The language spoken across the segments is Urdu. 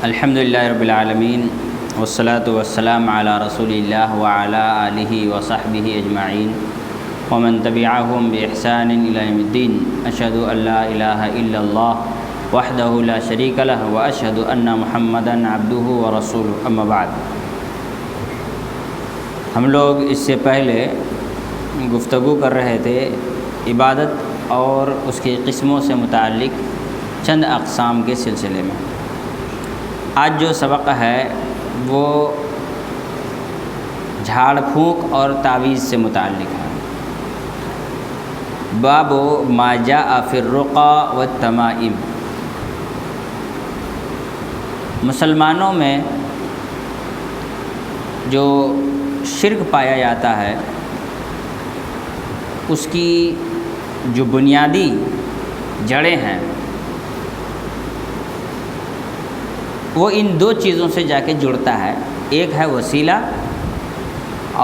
الحمدللہ رب العالمین والصلاة والسلام علی رسول اللہ وعلی آلہ وصحبہ اجمعین ومن تبعہم بإحسان الی یوم الدین اشہد ان لا الہ الا اللہ وحدہ لا شریک لہ واشہد ان محمدا عبدہ ورسولہ اما بعد۔ ہم لوگ اس سے پہلے گفتگو کر رہے تھے عبادت اور اس کی قسموں سے متعلق چند اقسام کے سلسلے میں۔ آج جو سبق ہے وہ جھاڑ پھونک اور تعویذ سے متعلق ہے۔ باب ما جاء فی الرقی والتمائم۔ مسلمانوں میں جو شرک پایا جاتا ہے اس کی جو بنیادی جڑیں ہیں وہ ان دو چیزوں سے جا کے جڑتا ہے، ایک ہے وسیلہ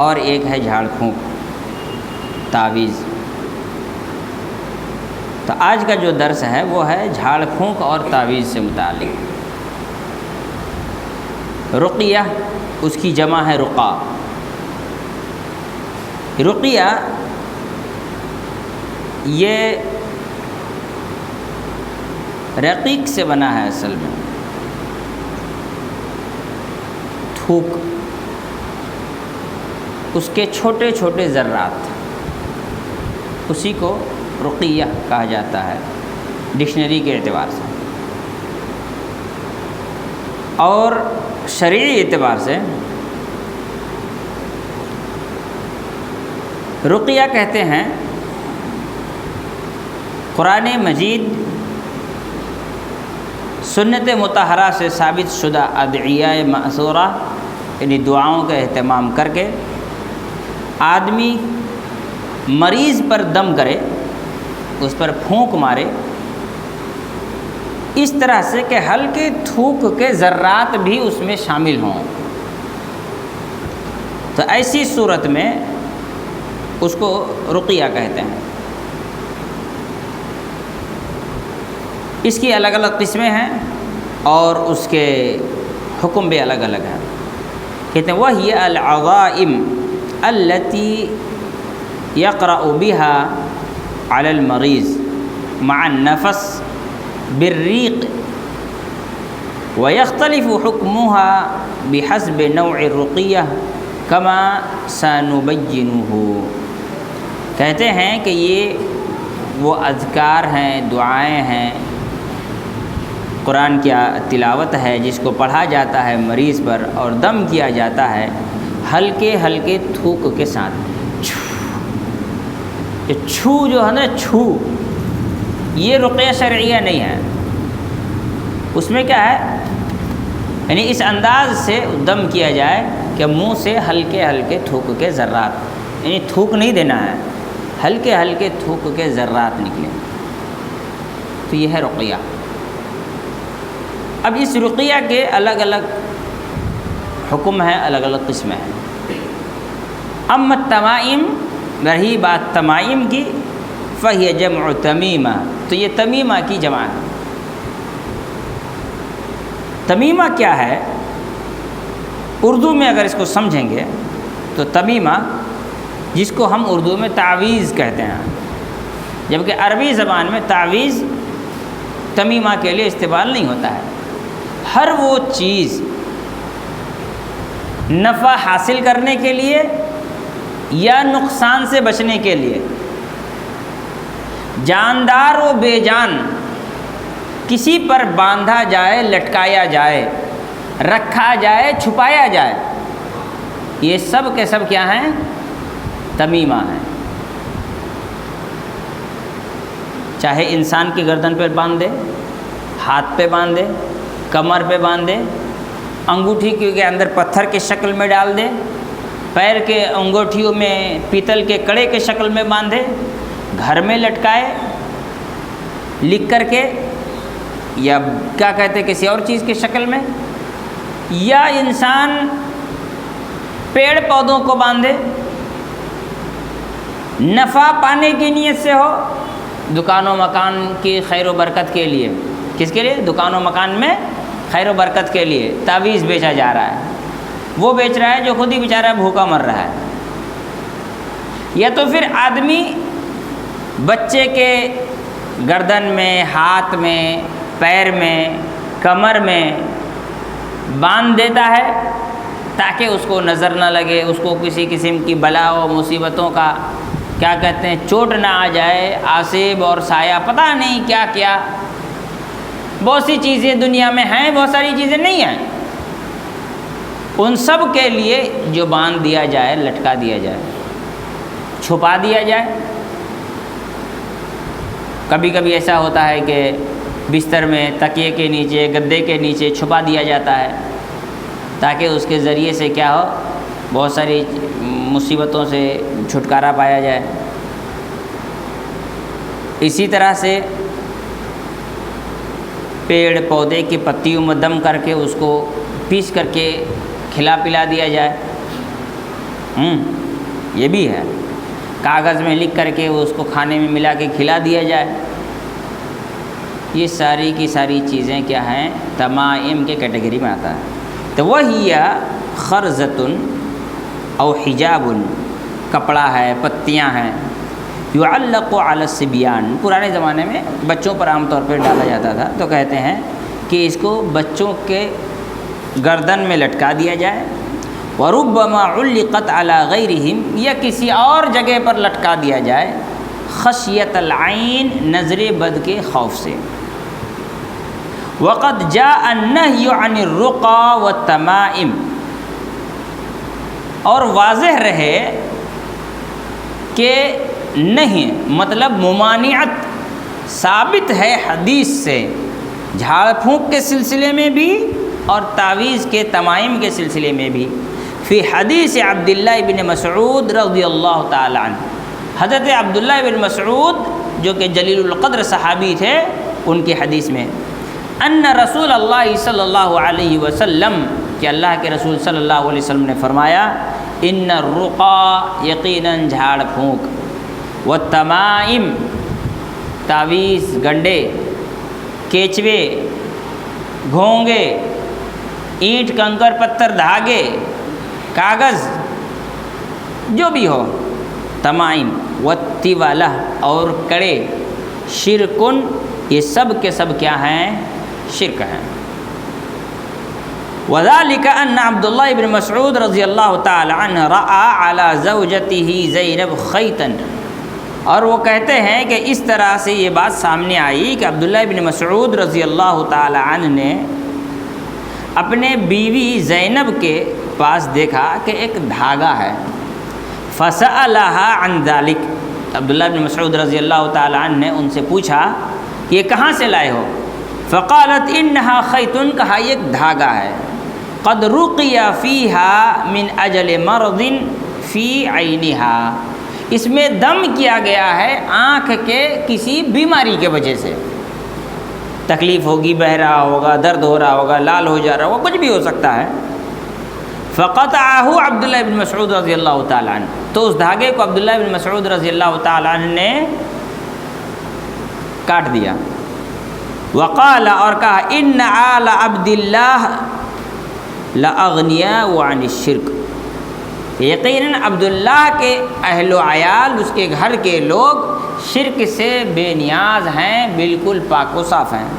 اور ایک ہے جھاڑ پھونک تعویذ۔ تو آج کا جو درس ہے وہ ہے جھاڑ پھونک اور تعویذ سے متعلق۔ رقیہ اس کی جمع ہے رقا۔ رقیہ یہ رقیق سے بنا ہے، اصل میں تھوک، اس کے چھوٹے چھوٹے ذرات، اسی کو رقیہ کہا جاتا ہے ڈکشنری کے اعتبار سے۔ اور شرعی اعتبار سے رقیہ کہتے ہیں قرآن مجید سنت مطہرہ سے ثابت شدہ ادعیہ مأثورہ یعنی دعاؤں کا اہتمام کر کے آدمی مریض پر دم کرے، اس پر پھونک مارے، اس طرح سے کہ ہلکے تھوک کے ذرات بھی اس میں شامل ہوں۔ تو ایسی صورت میں اس کو رقیہ کہتے ہیں۔ اس کی الگ الگ قسمیں ہیں اور اس کے حکم بھی الگ الگ ہیں۔ کہتے ہیں وہی العظائم التي يقرأ بها على المریض مع النفس بالريق ويختلف حكمها بحسب نوع الرقية كما سنبينه۔ کہتے ہیں کہ یہ وہ اذکار ہیں، دعائیں ہیں، قرآن کی تلاوت ہے جس کو پڑھا جاتا ہے مریض پر اور دم کیا جاتا ہے ہلکے ہلکے تھوک کے ساتھ۔ چھو جو ہے نا، چھو یہ رقیہ شرعیہ نہیں ہے۔ اس میں کیا ہے، یعنی اس انداز سے دم کیا جائے کہ منہ سے ہلکے ہلکے تھوک کے ذرات، یعنی تھوک نہیں دینا ہے، ہلکے ہلکے تھوک کے ذرات نکلیں، تو یہ ہے رقیہ۔ اب اس رقیہ کے الگ الگ حکم ہیں، الگ الگ قسمیں ہیں۔ اما التمائم، رہی بات تمائم کی، فہی جمع تمیمہ، تو یہ تمیمہ کی جمع ہے۔ تمیمہ کیا ہے؟ اردو میں اگر اس کو سمجھیں گے تو تمیمہ، جس کو ہم اردو میں تعویذ کہتے ہیں، جبکہ عربی زبان میں تعویذ تمیمہ کے لیے استعمال نہیں ہوتا ہے۔ ہر وہ چیز نفع حاصل کرنے کے لیے یا نقصان سے بچنے کے لیے، جاندار و بے جان کسی پر باندھا جائے، لٹکایا جائے، رکھا جائے، چھپایا جائے، یہ سب کے سب کیا ہیں؟ تمیمہ ہیں۔ چاہے انسان کی گردن پہ باندھ دے، ہاتھ پہ باندھ دے، کمر پہ باندھ دے، انگوٹھی کے اندر پتھر کی شکل میں ڈال دے، پیر کے انگوٹھیوں میں پیتل کے کڑے کے شکل میں باندھے، گھر میں لٹکائے لکھ کر کے، یا کیا کہتے کسی اور چیز کی شکل میں، یا انسان پیڑ پودوں کو باندھے، نفع پانے کی نیت سے ہو، دکان و مکان کی خیر و برکت کے لیے، کس کے لیے؟ دکان و مکان میں خیر و برکت کے لیے تعویذ بیچا جا رہا ہے، وہ بیچ رہا ہے جو خود ہی بیچارہ بھوکا مر رہا ہے۔ یا تو پھر آدمی بچے کے گردن میں، ہاتھ میں، پیر میں، کمر میں باندھ دیتا ہے تاکہ اس کو نظر نہ لگے، اس کو کسی قسم کی بلا و مصیبتوں کا کیا کہتے ہیں چوٹ نہ آ جائے، آسیب اور سایہ پتہ نہیں کیا کیا، بہت سی چیزیں دنیا میں ہیں، بہت ساری چیزیں نہیں ہیں، ان سب کے لیے جو باندھ دیا جائے، لٹکا دیا جائے، چھپا دیا جائے۔ کبھی کبھی ایسا ہوتا ہے کہ بستر میں تکیے کے نیچے، گدے کے نیچے چھپا دیا جاتا ہے تاکہ اس کے ذریعے سے کیا ہو، بہت ساری مصیبتوں سے چھٹکارا پایا جائے۔ اسی طرح سے پیڑ پودے کی پتیوں میں دم کر کے اس کو پیس کر کے کھلا پلا دیا جائے، یہ بھی ہے۔ کاغذ میں لکھ کر کے اس کو کھانے میں ملا کے کھلا دیا جائے۔ یہ ساری کی ساری چیزیں کیا ہیں، تمائم کے کیٹیگری میں آتا ہے۔ تو وہی خرزتن او حجاب، کپڑا ہے، پتیاں ہیں، یعلق علی الصبیان، پرانے زمانے میں بچوں پر عام طور پہ ڈالا جاتا تھا، تو کہتے ہیں کہ اس کو بچوں کے گردن میں لٹکا دیا جائے، وربما علقت علی غیرہم، یا کسی اور جگہ پر لٹکا دیا جائے، خشیت العین، نظر بد کے خوف سے۔ وقد جاء النہی عن الرقى والتمائم، اور واضح رہے کہ نہیں مطلب ممانعت ثابت ہے حدیث سے، جھاڑ پھونک کے سلسلے میں بھی اور تعویذ کے تمائم کے سلسلے میں بھی۔ فی حدیث عبداللہ ابن مسعود رضی اللہ تعالی عنہ، حضرت عبداللہ ابن مسعود جو کہ جلیل القدر صحابی تھے، ان کی حدیث میں ان رسول اللہ صلی اللہ علیہ وسلم، کہ اللہ کے رسول صلی اللہ علیہ وسلم نے فرمایا، ان الرقى، یقیناً جھاڑ پھونک، والتمائم، تعویذ، گنڈے، کیچوے، گھونگے، اینٹ کنکر پتھر دھاگے، کاغذ، جو بھی ہو، تمائم، والتولہ، اور کڑے، شرکن، یہ سب کے سب کیا ہیں، شرک ہیں۔ وذلك ان عبداللہ ابن مسعود رضی اللہ تعالی عنہ رأى على زوجته زینب خیطا، اور وہ کہتے ہیں کہ اس طرح سے یہ بات سامنے آئی کہ عبداللہ ابن مسعود رضی اللہ تعالی عنہ نے اپنے بیوی زینب کے پاس دیکھا کہ ایک دھاگا ہے، فسألها عن ذلك، عبداللہ ابن مسعود رضی اللہ تعالی عنہ نے ان سے پوچھا یہ کہاں سے لائے ہو؟ فقالت انہا خیطن، کہا یہ ایک دھاگا ہے، قد رقی فیہا من اجل مرض فی عینہا، اس میں دم کیا گیا ہے آنکھ کے کسی بیماری کے وجہ سے، تکلیف ہوگی، بہہ رہا ہوگا، درد ہو رہا ہوگا، لال ہو جا رہا ہوگا، کچھ بھی ہو سکتا ہے۔ فقطعہ عبداللہ بن مسعود رضی اللہ تعالیٰ عنہ، تو اس دھاگے کو عبداللہ بن مسعود رضی اللہ تعالیٰ عنہ نے کاٹ دیا۔ وقال، اور کہا، ان آل عبداللہ لاغنیاء عن الشرک، یقیناً عبداللہ کے اہل و عیال، اس کے گھر کے لوگ شرک سے بے نیاز ہیں، بالکل پاک و صاف ہیں۔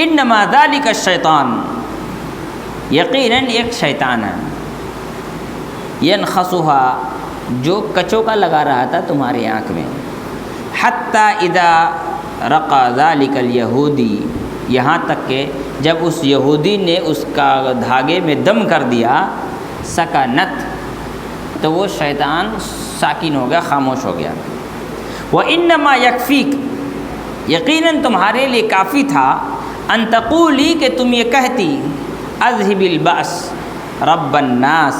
انما ذلک الشیطان، یقیناً ایک شیطان ہے، ینخسها، جو کچوں کا لگا رہا تھا تمہاری آنکھ میں، حتی اذا رقى ذلك الیہودی، یہاں تک کہ جب اس یہودی نے اس کا دھاگے میں دم کر دیا، سکنت، تو وہ شیطان ساکن ہو گیا، خاموش ہو گیا۔ وَإِنَّمَا يَكْفِيكَ، یقیناً تمہارے لیے کافی تھا، ان تقولی، کہ تم یہ کہتی، اذهب البأس رب الناس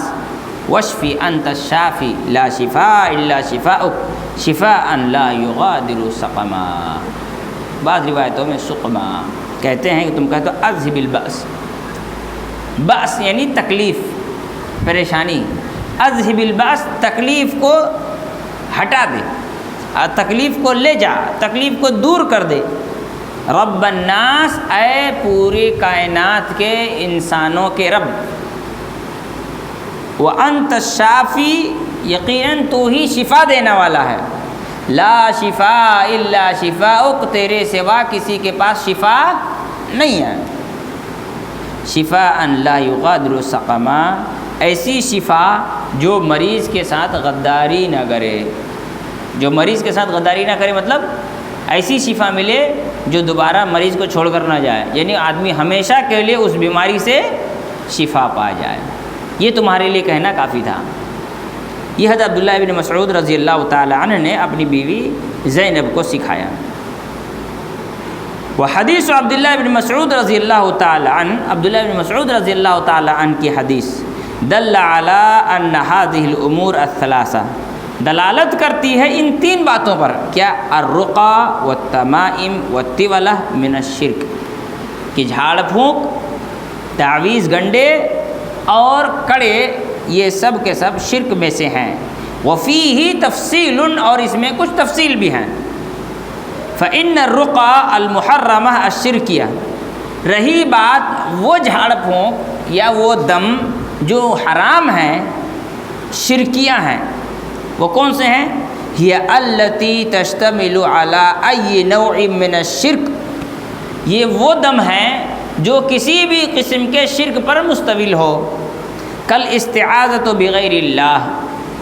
واشفی انت الشافی لا شفاء الا شفاءک شفاء لا یغادر سقما۔ بعض روایتوں میں سقما کہتے ہیں کہ تم کہتے ہو اذهب البأس، بأس یعنی تکلیف، پریشانی، اذهب البأس تکلیف کو ہٹا دے، تکلیف کو لے جا، تکلیف کو دور کر دے، رب الناس، اے پوری کائنات کے انسانوں کے رب، وانت الشافی، یقیناً تو ہی شفا دینے والا ہے، لا شفاء الا شفاؤک، تیرے سوا کسی کے پاس شفا نہیں ہے، شفاء لا یغادر سقما، ایسی شفا جو مریض کے ساتھ غداری نہ کرے، جو مریض کے ساتھ غداری نہ کرے، مطلب ایسی شفا ملے جو دوبارہ مریض کو چھوڑ کر نہ جائے، یعنی آدمی ہمیشہ کے لیے اس بیماری سے شفا پا جائے، یہ تمہارے لیے کہنا کافی تھا۔ یہ حضرت عبداللہ ابن مسعود رضی اللہ تعالی عنہ نے اپنی بیوی زینب کو سکھایا۔ وحدیث عبداللہ ابن مسعود رضی اللہ تعالی عنہ، عبداللہ ابن مسعود رضی اللہ تعالی عنہ کی حدیث دل علی ان هذه الامور الثلاثہ، دلالت کرتی ہے ان تین باتوں پر، کیا؟ الرقى والتمائم والطولہ من الشرک، کہ جھاڑ پھونک، تعویذ گنڈے اور کڑے یہ سب کے سب شرک میں سے ہیں۔ وفیہ تفصیل، اور اس میں کچھ تفصیل بھی ہیں۔ فإن الرقى المحرمہ الشرکیہ، رہی بات وہ جھاڑ پھونک یا وہ دم جو حرام ہیں، شرکیہ ہیں، وہ کون سے ہیں؟ ہی التی تشتمل علی ای نوع من الشرک، یہ وہ دم ہیں جو کسی بھی قسم کے شرک پر مشتمل ہو، کل استعاذۃ بغیر اللہ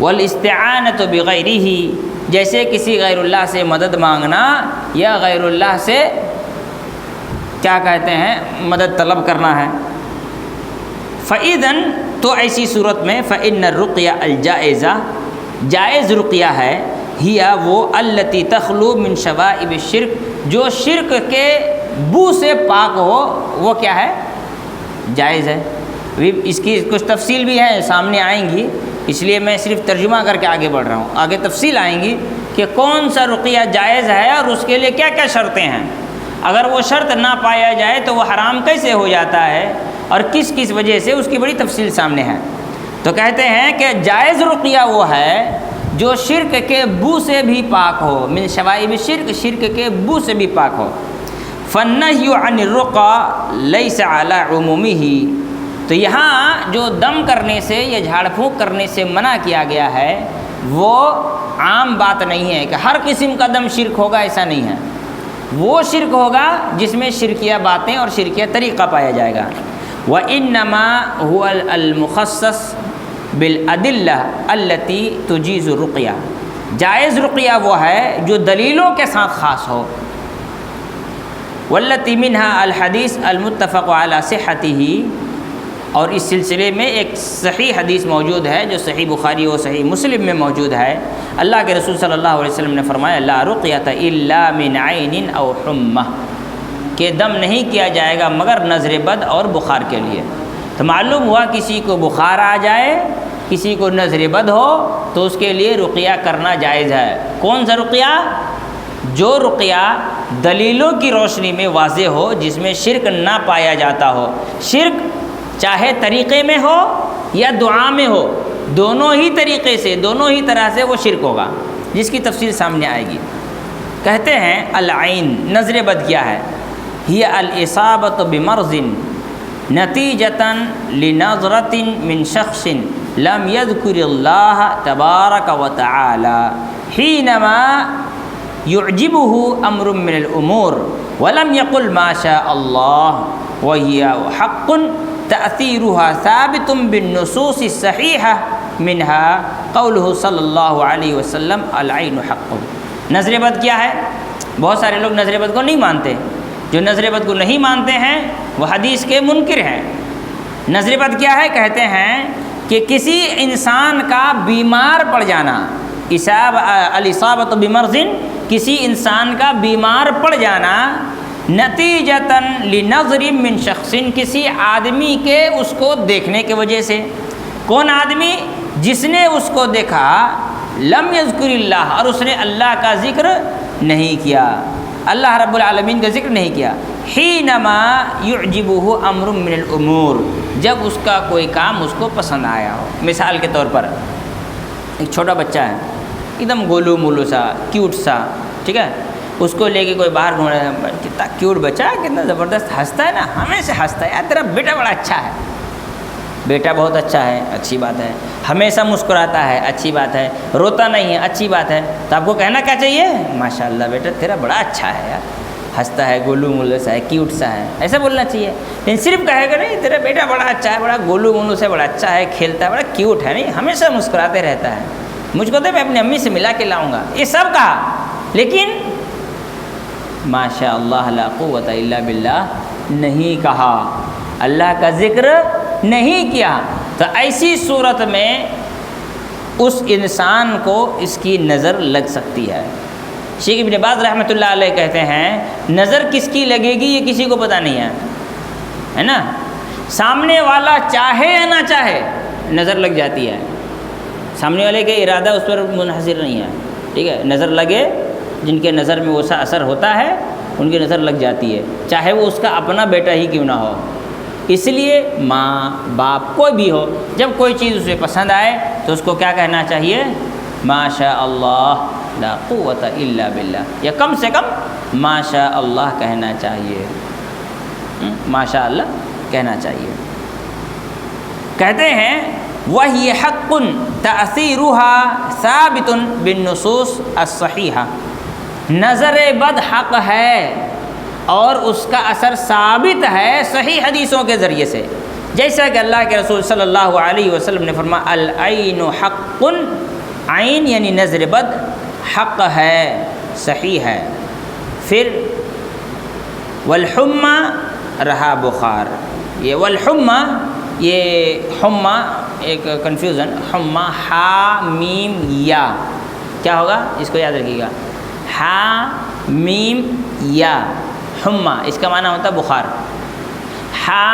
والاستعانۃ بغیرہ، جیسے کسی غیر اللہ سے مدد مانگنا یا غیر اللہ سے کیا کہتے ہیں مدد طلب کرنا ہے۔ فإذن، تو ایسی صورت میں فإن الرقیہ الجائزہ، جائز رقیہ ہے، ہی وہ التی تخلو من شوائب الشرک، جو شرک کے بو سے پاک ہو، وہ کیا ہے؟ جائز ہے۔ اس کی کچھ تفصیل بھی ہے، سامنے آئیں گی، اس لیے میں صرف ترجمہ کر کے آگے بڑھ رہا ہوں، آگے تفصیل آئیں گی کہ کون سا رقیہ جائز ہے اور اس کے لیے کیا کیا شرطیں ہیں، اگر وہ شرط نہ پایا جائے تو وہ حرام کیسے ہو جاتا ہے اور کس کس وجہ سے، اس کی بڑی تفصیل سامنے ہے۔ تو کہتے ہیں کہ جائز رقیہ وہ ہے جو شرک کے بو سے بھی پاک ہو، من شوائب الشرک، شرک کے بو سے بھی پاک ہو۔ فالنہی عن الرقى لیس علی عمومہ، تو یہاں جو دم کرنے سے یا جھاڑ پھونک کرنے سے منع کیا گیا ہے وہ عام بات نہیں ہے کہ ہر قسم کا دم شرک ہوگا، ایسا نہیں ہے، وہ شرک ہوگا جس میں شرکیہ باتیں اور شرکیہ طریقہ پایا جائے گا۔ وَإِنَّمَا هُوَ الْمُخَصَّص بِالْأَدِلَّةِ الَّتِي تُجِيزُ الرُّقْيَةَ، جائز رقیہ وہ ہے جو دلیلوں کے ساتھ خاص ہو۔ وَالَّتِي مِنْهَا الْحَدِيث الْمُتَّفَقُ عَلَى صِحَّتِهِ، اور اس سلسلے میں ایک صحیح حدیث موجود ہے جو صحیح بخاری و صحیح مسلم میں موجود ہے۔ اللہ کے رسول صلی اللہ علیہ وسلم نے فرمایا لا رقیۃ الا من عین او حمہ، کہ دم نہیں کیا جائے گا مگر نظر بد اور بخار کے لیے۔ تو معلوم ہوا کسی کو بخار آ جائے، کسی کو نظر بد ہو تو اس کے لیے رقیہ کرنا جائز ہے۔ کون سا رقیہ؟ جو رقیہ دلیلوں کی روشنی میں واضح ہو، جس میں شرک نہ پایا جاتا ہو، شرک چاہے طریقے میں ہو یا دعا میں ہو، دونوں ہی طریقے سے، دونوں ہی طرح سے وہ شرک ہوگا، جس کی تفصیل سامنے آئے گی۔ کہتے ہیں العین، نظر بد کیا ہے؟ ہی الاصابۃ بمرض نتیجۃ لنظرۃ من شخص لم یذکر اللہ تبارک وتعالی حینما یعجبہ امر من الامور ولم یقل ما شاء اللہ وہی حق تأثیرها ثابت بالنصوص الصحیحہ منها قولہ صلی اللہ علیہ وسلم العین حق۔ نظر بد کیا ہے؟ بہت سارے لوگ نظر بد کو نہیں مانتے، جو نظر بد کو نہیں مانتے ہیں وہ حدیث کے منکر ہیں۔ نظر بد کیا ہے؟ کہتے ہیں کہ کسی انسان کا بیمار پڑ جانا، الاصابۃ بمرض، کسی انسان کا بیمار پڑ جانا، نتیجتاً لنظر من شخص، کسی آدمی کے اس کو دیکھنے کی وجہ سے۔ کون آدمی؟ جس نے اس کو دیکھا، لم یذکر اللہ، اور اس نے اللہ کا ذکر نہیں کیا، اللہ رب العالمین کا ذکر نہیں کیا۔ حینما یعجبہ امر من الامور، جب اس کا کوئی کام اس کو پسند آیا ہو۔ مثال کے طور پر ایک چھوٹا بچہ ہے، ایک دم گولو مولو سا، کیوٹ سا، ٹھیک ہے، اس کو لے کے کوئی باہر گھوم رہا ہے، کتنا کیوٹ بچہ ہے، کتنا زبردست ہنستا ہے نا، ہمیشہ ہنستا ہے، یار تیرا بیٹا بڑا اچھا ہے، بیٹا بہت اچھا ہے، اچھی بات ہے، ہمیشہ مسکراتا ہے، اچھی بات ہے، روتا نہیں ہے، اچھی بات ہے، تو آپ کو کہنا کیا چاہیے؟ ماشاء اللہ بیٹا تیرا بڑا اچھا ہے یار، ہنستا ہے، گولو مولو سا ہے، کیوٹ سا ہے، ایسا بولنا چاہیے۔ لیکن صرف کہے گا نہیں تیرا بیٹا بڑا اچھا ہے، بڑا گولو مولو سے بڑا اچھا ہے، کھیلتا ہے، بڑا کیوٹ ہے، نہیں ہمیشہ مسکراتے رہتا ہے، مجھ کو تو میں اپنی امی سے ملا کے لاؤں گا، یہ سب کہا، لیکن ماشاء اللہ لا قوت الا باللہ نہیں کہا، اللہ کا ذکر نہیں کیا، تو ایسی صورت میں اس انسان کو اس کی نظر لگ سکتی ہے۔ شیخ ابن باز رحمۃ اللہ علیہ کہتے ہیں نظر کس کی لگے گی یہ کسی کو پتہ نہیں ہے نا، سامنے والا چاہے یا نہ چاہے نظر لگ جاتی ہے، سامنے والے کا ارادہ اس پر منحصر نہیں ہے، ٹھیک ہے، نظر لگے، جن کے نظر میں ویسا اثر ہوتا ہے ان کی نظر لگ جاتی ہے، چاہے وہ اس کا اپنا بیٹا ہی کیوں نہ ہو۔ اس لیے ماں باپ کوئی بھی ہو، جب کوئی چیز اسے پسند آئے تو اس کو کیا کہنا چاہیے؟ ماشاء اللہ لا قوت الا باللہ، یا کم سے کم ماشاء اللہ کہنا چاہیے، ماشاء اللہ کہنا چاہیے۔ کہتے ہیں وَهِيَ حَقٌّ تَأْثِيرُهَا ثَابِتٌ بِالنُّصُوصِ الصَّحِيحَةِ، نظر بد حق ہے اور اس کا اثر ثابت ہے صحیح حدیثوں کے ذریعے سے، جیسا کہ اللہ کے رسول صلی اللہ علیہ وسلم نے فرمایا العین حق، عین یعنی نظر بد حق ہے، صحیح ہے۔ پھر والحمى رہا بخار، یہ والحمى یہ حمى ایک کنفیوژن، حمى ہا میم یا، کیا ہوگا اس کو یاد رکھیے گا، ہا میم یا، حمى اس کا معنی ہوتا ہے بخار، ہا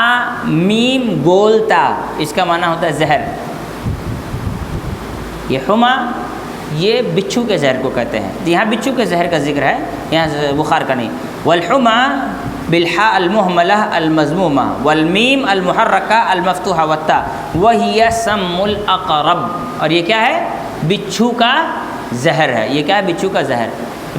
میم گولتا اس کا معنی ہوتا ہے زہر، یہ حمى یہ بچھو کے زہر کو کہتے ہیں، یہاں بچھو کے زہر کا ذکر ہے، یہاں بخار کا نہیں۔ والحمى بالحاء المهملة المضمومة والمیم المحرکہ المفتوحہ والتاء وهي سم الاقرب، اور یہ کیا ہے؟ بچھو کا زہر ہے، یہ کیا ہے؟ بچھو کا زہر۔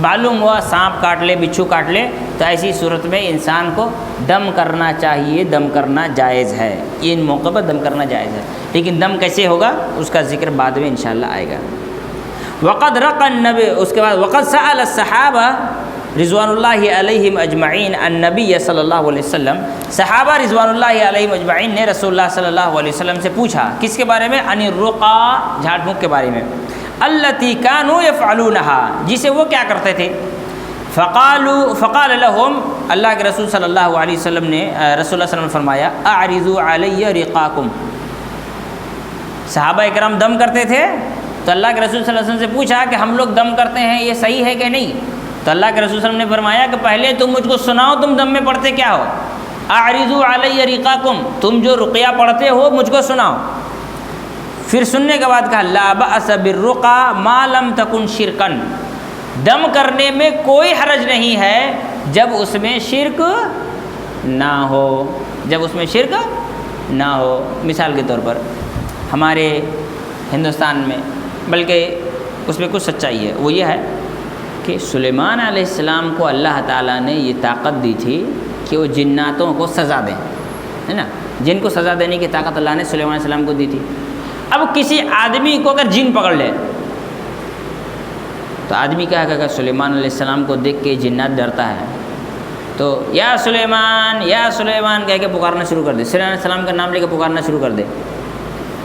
معلوم ہوا سانپ کاٹ لے، بچھو کاٹ لے، تو ایسی صورت میں انسان کو دم کرنا چاہیے، دم کرنا جائز ہے، ان موقع پر دم کرنا جائز ہے، لیکن دم کیسے ہوگا اس کا ذکر بعد میں انشاءاللہ آئے گا۔ وقد رق النبی، اس کے بعد وقد سأل الصحابہ رضوان اللہ علیہم اجمعین النبی صلی اللہ علیہ وسلم، صحابہ رضوان اللہ علیہم اجمعین نے رسول اللہ صلی اللہ علیہ وسلم سے پوچھا، کس کے بارے میں؟ عن الرقا، جھاڑ پھونک کے بارے میں، التی کانوا یفعلونها، جسے وہ کیا کرتے تھے، فقال لهم، اللہ کے رسول صلی اللہ علیہ وسلم نے رسول اللہ صلی اللہ علیہ وسلم نے فرمایا اعرضوا علی رقاکم، صحابہ اکرام دم کرتے تھے تو اللہ کے رسول صلی اللہ علیہ وسلم سے پوچھا کہ ہم لوگ دم کرتے ہیں یہ صحیح ہے کہ نہیں، تو اللہ کے رسول صلی اللہ علیہ وسلم نے فرمایا کہ پہلے تم مجھ کو سناؤ تم دم میں پڑھتے کیا ہو، اعرضوا علی رقاکم، تم جو رقیہ پڑھتے ہو مجھ کو سناؤ۔ پھر سننے کے بعد کہا لا بأس بالرقا ما لم تکن شرکا، دم کرنے میں کوئی حرج نہیں ہے جب اس میں شرک نہ ہو، جب اس میں شرک نہ ہو۔ مثال کے طور پر ہمارے ہندوستان میں، بلکہ اس میں کچھ سچائی ہے، وہ یہ ہے کہ سلیمان علیہ السلام کو اللہ تعالیٰ نے یہ طاقت دی تھی کہ وہ جناتوں کو سزا دیں، ہے نا، جن کو سزا دینے کی طاقت اللہ نے سلیمان علیہ السلام کو دی تھی۔ اب کسی آدمی کو اگر جن پکڑ لے تو آدمی کیا کہے گا؟ سلیمان علیہ السلام کو دیکھ کے جنات ڈرتا ہے، تو یا سلیمان کہہ کے پکارنا شروع کر دے، سلیمان علیہ السلام کا نام لے کے پکارنا شروع کر دے،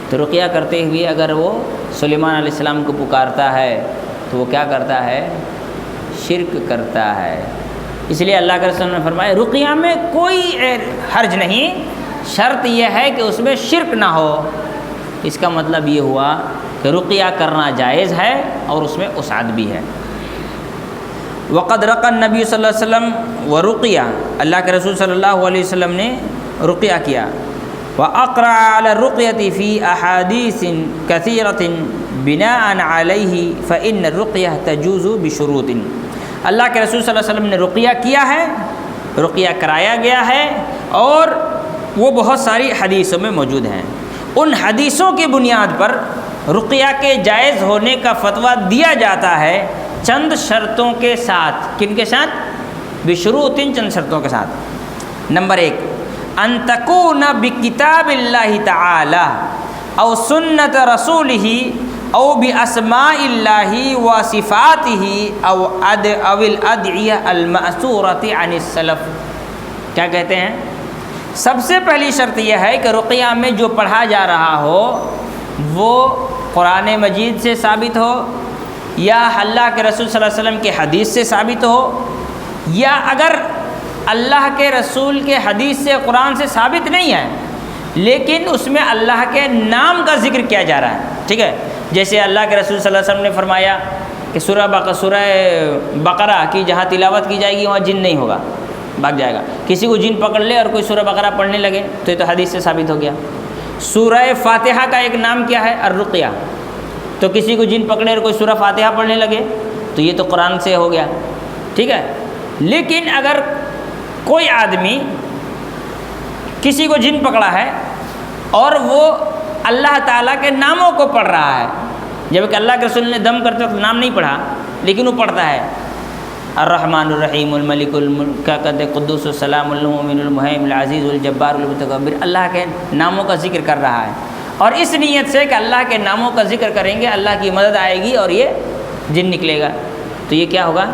تو رقیہ کرتے ہوئے اگر وہ سلیمان علیہ السلام کو پکارتا ہے تو وہ کیا کرتا ہے؟ شرک کرتا ہے۔ اس لیے اللہ کے رسول نے فرمایا رقیہ میں کوئی حرج نہیں، شرط یہ ہے کہ اس میں شرک نہ ہو۔ اس کا مطلب یہ ہوا کہ رقیہ کرنا جائز ہے اور اس میں وسعت بھی ہے۔ وقد رقى النبی صلی اللہ علیہ وسلم ورقیہ، اللہ کے رسول صلی اللہ علیہ وسلم نے رقیہ کیا۔ وأقرع على الرقية في أحاديث كثيرة بناء عليه فإن الرقية تجوز بشروط، اللہ کے رسول صلی اللہ علیہ وسلم نے رقیہ کیا ہے، رقیہ کرایا گیا ہے، اور وہ بہت ساری حدیثوں میں موجود ہیں۔ ان حدیثوں کی بنیاد پر رقیہ کے جائز ہونے کا فتویٰ دیا جاتا ہے چند شرطوں کے ساتھ. کن کے ساتھ؟ بشروط، چند شرطوں کے ساتھ. نمبر 1، ان تکون بکتاب اللہ تعالی او سنت رسولہ او باسماء اللہ و صفاتہ او الادعیہ المأثورۃ عن السلف. کیا کہتے ہیں؟ سب سے پہلی شرط یہ ہے کہ رقیہ میں جو پڑھا جا رہا ہو وہ قرآن مجید سے ثابت ہو، یا اللہ کے رسول صلی اللہ علیہ وسلم کے حدیث سے ثابت ہو، یا اگر اللہ کے رسول کے حدیث سے قرآن سے ثابت نہیں ہے لیکن اس میں اللہ کے نام کا ذکر کیا جا رہا ہے. ٹھیک ہے، جیسے اللہ کے رسول صلی اللہ علیہ وسلم نے فرمایا کہ سورہ بقرہ کی جہاں تلاوت کی جائے گی وہاں جن نہیں ہوگا، بھاگ جائے گا. کسی کو جن پکڑ لے اور کوئی سورہ بقرہ پڑھنے لگے تو یہ تو حدیث سے ثابت ہو گیا. سورہ فاتحہ کا ایک نام کیا ہے؟ الرقیہ. تو کسی کو جن پکڑے اور کوئی سورہ فاتحہ پڑھنے لگے تو یہ تو قرآن سے ہو گیا. ٹھیک ہے، لیکن اگر کوئی آدمی کسی کو جن پکڑا ہے اور وہ اللہ تعالیٰ کے ناموں کو پڑھ رہا ہے، جبکہ اللہ کے رسول نے دم کرتے وقت نام نہیں پڑھا لیکن وہ پڑھتا ہے الرحمن الرحیم الملک کیا کہتے قدوس السلام المؤمن المہیمن العزیز الجبار المتکبر، اللہ کے ناموں کا ذکر کر رہا ہے، اور اس نیت سے کہ اللہ کے ناموں کا ذکر کریں گے اللہ کی مدد آئے گی اور یہ جن نکلے گا، تو یہ کیا ہوگا؟